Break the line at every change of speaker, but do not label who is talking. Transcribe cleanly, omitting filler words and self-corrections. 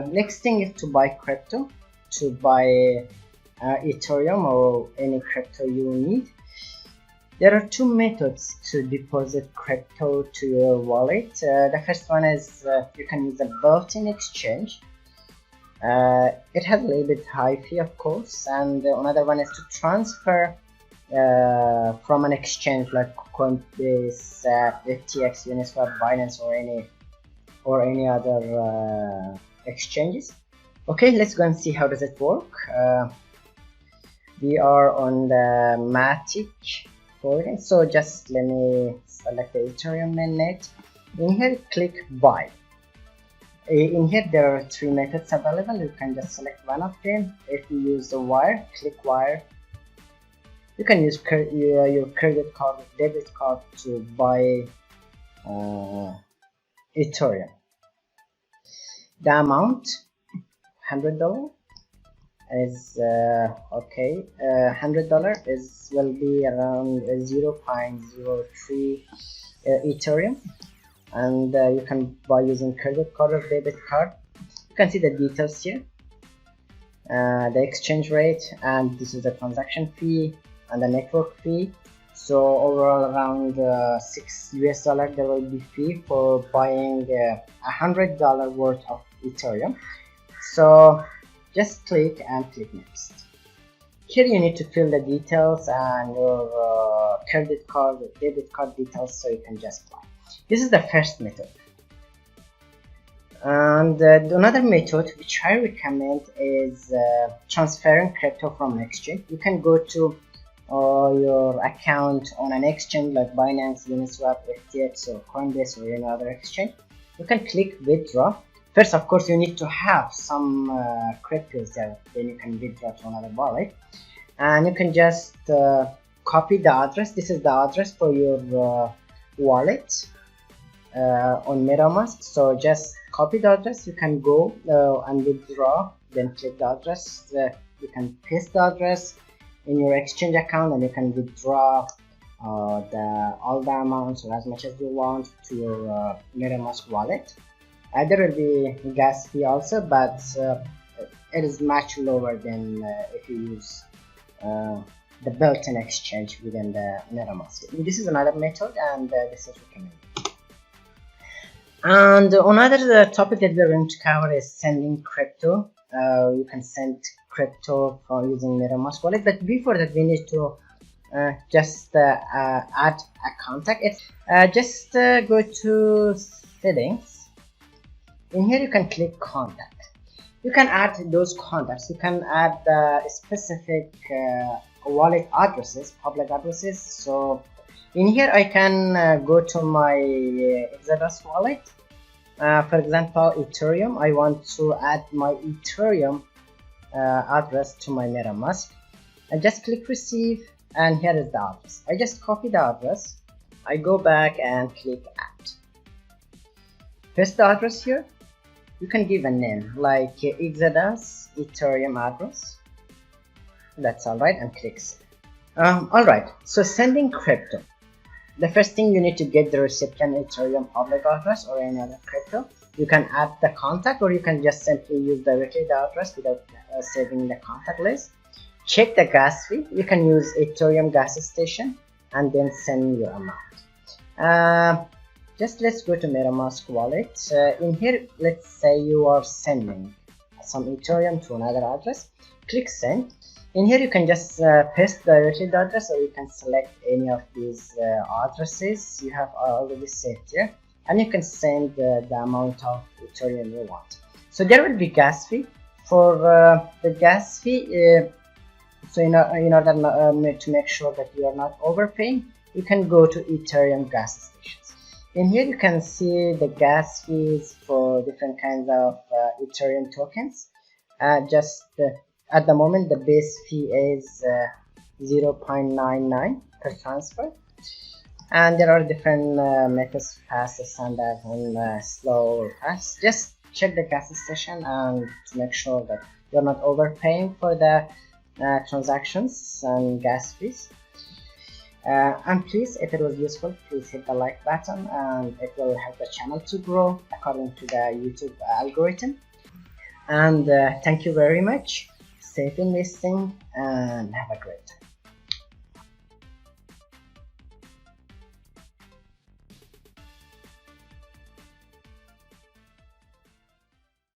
next thing is to buy crypto, to buy Ethereum or any crypto you need. There are two methods to deposit crypto to your wallet. The first one is you can use a built-in exchange. It has a little bit high fee, of course, and another one is to transfer from an exchange like Coinbase, FTX, Uniswap, Binance, or any other exchanges. Okay, let's go and see how does it work. We are on the Matic. So just let me select the Ethereum mainnet. In here, click buy. In here there are three methods available. You can just select one of them. If you use the wire, click wire. You can use your credit card or debit card to buy Ethereum. The amount $100 is okay. $100 will be around 0.03 Ethereum, and you can buy using credit card or debit card. You can see the details here, the exchange rate, and this is the transaction fee and the network fee. So overall around $6 there will be fee for buying $100 worth of Ethereum. So just click and click next. Here you need to fill the details and your credit card or debit card details, so you can just buy. This is the first method. And another method which I recommend is transferring crypto from an exchange. You can go to your account on an exchange like Binance, Uniswap, FTX, or Coinbase, or any other exchange. You can click withdraw. First, of course, you need to have some cryptos there, then you can withdraw to another wallet. And you can just copy the address. This is the address for your wallet on MetaMask. So just copy the address. You can go and withdraw, then click the address. You can paste the address in your exchange account, and you can withdraw all the amounts or as much as you want to your MetaMask wallet. There will be gas fee also, but it is much lower than if you use the built-in exchange within the MetaMask. This is another method, and this is recommended. And another topic that we're going to cover is sending crypto. You can send crypto from using MetaMask wallet, but before that we need to just add a contact. Just go to settings. In here you can click contact. You can add those contacts. You can add specific wallet addresses, public addresses. So in here I can go to my Exodus wallet. For example, Ethereum. I want to add my Ethereum address to my MetaMask. I just click receive, and here is the address. I just copy the address. I go back and click add. Paste the address here. You can give a name like Exodus Ethereum address. That's alright, and click send. Alright, so sending crypto. The first thing, you need to get the recipient Ethereum public address or any other crypto. You can add the contact, or you can just simply use directly the address without saving the contact list. Check the gas fee. You can use Ethereum gas station and then send your amount. Just let's go to MetaMask wallet. In here, let's say you are sending some Ethereum to another address. Click send. In here you can just paste directly the address, or you can select any of these addresses you have already saved here, and you can send the amount of Ethereum you want. So there will be gas fee. For the gas fee, so in order to make sure that you are not overpaying, you can go to Ethereum gas stations. In here you can see the gas fees for different kinds of Ethereum tokens. At the moment the base fee is 0.99 per transfer, and there are different methods: fast, standard, and slow or fast. Just check the gas station and to make sure that you're not overpaying for the transactions and gas fees. And please, if it was useful, please hit the like button, and it will help the channel to grow according to the YouTube algorithm. And thank you very much. Safe investing and have a great time.